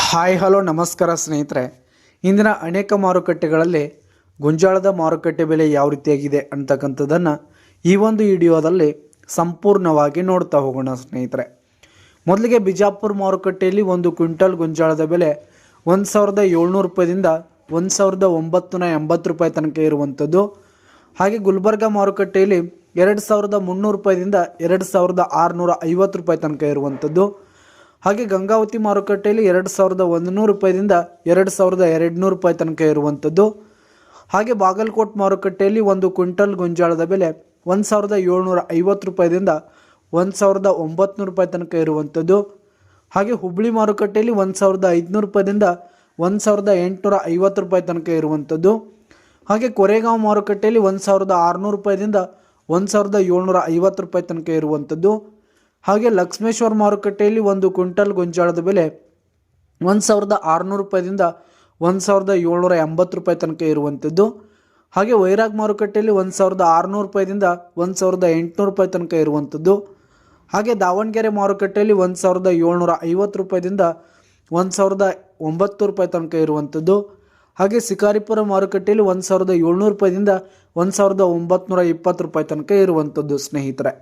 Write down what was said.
Hi hello ನಮಸ್ಕಾರ ಸ್ನೇಹಿತರೆ. ಇಂದಿನ ಅನೇಕ ಮಾರುಕಟ್ಟೆಗಳಲ್ಲಿ ಗೊಂಜಾಳದ ಮಾರುಕಟ್ಟೆ ಬೆಲೆ ಯಾವ ರೀತಿಯಾಗಿದೆ ಅಂತಕ್ಕಂಥದ್ದನ್ನು ಈ ಒಂದು ವಿಡಿಯೋದಲ್ಲಿ ಸಂಪೂರ್ಣವಾಗಿ ನೋಡ್ತಾ ಹೋಗೋಣ ಸ್ನೇಹಿತರೆ. ಮೊದಲಿಗೆ ಬಿಜಾಪುರ ಮಾರುಕಟ್ಟೆಯಲ್ಲಿ ಒಂದು ಕ್ವಿಂಟಲ್ ಗೊಂಜಾಳದ ಬೆಲೆ 1700 ರೂಪಾಯಿದಿಂದ 1980 ರೂಪಾಯಿ ತನಕ ಇರುವಂಥದ್ದು. ಹಾಗೆ ಗುಲ್ಬರ್ಗ ಮಾರುಕಟ್ಟೆಯಲ್ಲಿ 2300 ರೂಪಾಯಿದಿಂದ 2650 ರೂಪಾಯಿ ತನಕ ಇರುವಂಥದ್ದು. ಹಾಗೆ ಗಂಗಾವತಿ ಮಾರುಕಟ್ಟೆಯಲ್ಲಿ 2100 ರೂಪಾಯಿದಿಂದ 2200 ರೂಪಾಯಿ ತನಕ ಇರುವಂಥದ್ದು. ಹಾಗೆ ಬಾಗಲಕೋಟ್ ಮಾರುಕಟ್ಟೆಯಲ್ಲಿ ಒಂದು ಕ್ವಿಂಟಲ್ ಗೊಂಜಾಳದ ಬೆಲೆ 1750 ರೂಪಾಯಿದಿಂದ 1900 ರೂಪಾಯಿ ತನಕ ಇರುವಂಥದ್ದು. ಹಾಗೆ ಹುಬ್ಬಳ್ಳಿ ಮಾರುಕಟ್ಟೆಯಲ್ಲಿ 1500 ರೂಪಾಯಿದಿಂದ 1850 ರೂಪಾಯಿ ತನಕ ಇರುವಂಥದ್ದು. ಹಾಗೆ ಕೊರೆಗಾಂವ್ ಮಾರುಕಟ್ಟೆಯಲ್ಲಿ 1600 ರೂಪಾಯಿದಿಂದ 1750 ರೂಪಾಯಿ ತನಕ ಇರುವಂಥದ್ದು. ಹಾಗೆ ಲಕ್ಷ್ಮೇಶ್ವರ ಮಾರುಕಟ್ಟೆಯಲ್ಲಿ ಒಂದು ಕ್ವಿಂಟಲ್ ಗೊಂಜಾಳದ ಬೆಲೆ 1600 ರೂಪಾಯಿದಿಂದ 1780 ರೂಪಾಯಿ ತನಕ ಇರುವಂಥದ್ದು. ಹಾಗೆ ವೈರಾಗ್ ಮಾರುಕಟ್ಟೆಯಲ್ಲಿ 1600 ರೂಪಾಯಿದಿಂದ 1800 ರೂಪಾಯಿ ತನಕ ಇರುವಂಥದ್ದು. ಹಾಗೆ ದಾವಣಗೆರೆ ಮಾರುಕಟ್ಟೆಯಲ್ಲಿ 1750 ರೂಪಾಯಿದಿಂದ 1900 ರೂಪಾಯಿ ತನಕ ಇರುವಂಥದ್ದು. ಹಾಗೆ ಶಿಕಾರಿಪುರ ಮಾರುಕಟ್ಟೆಯಲ್ಲಿ 1700 ರೂಪಾಯಿದಿಂದ 1920 ರೂಪಾಯಿ ತನಕ ಇರುವಂಥದ್ದು ಸ್ನೇಹಿತರೆ.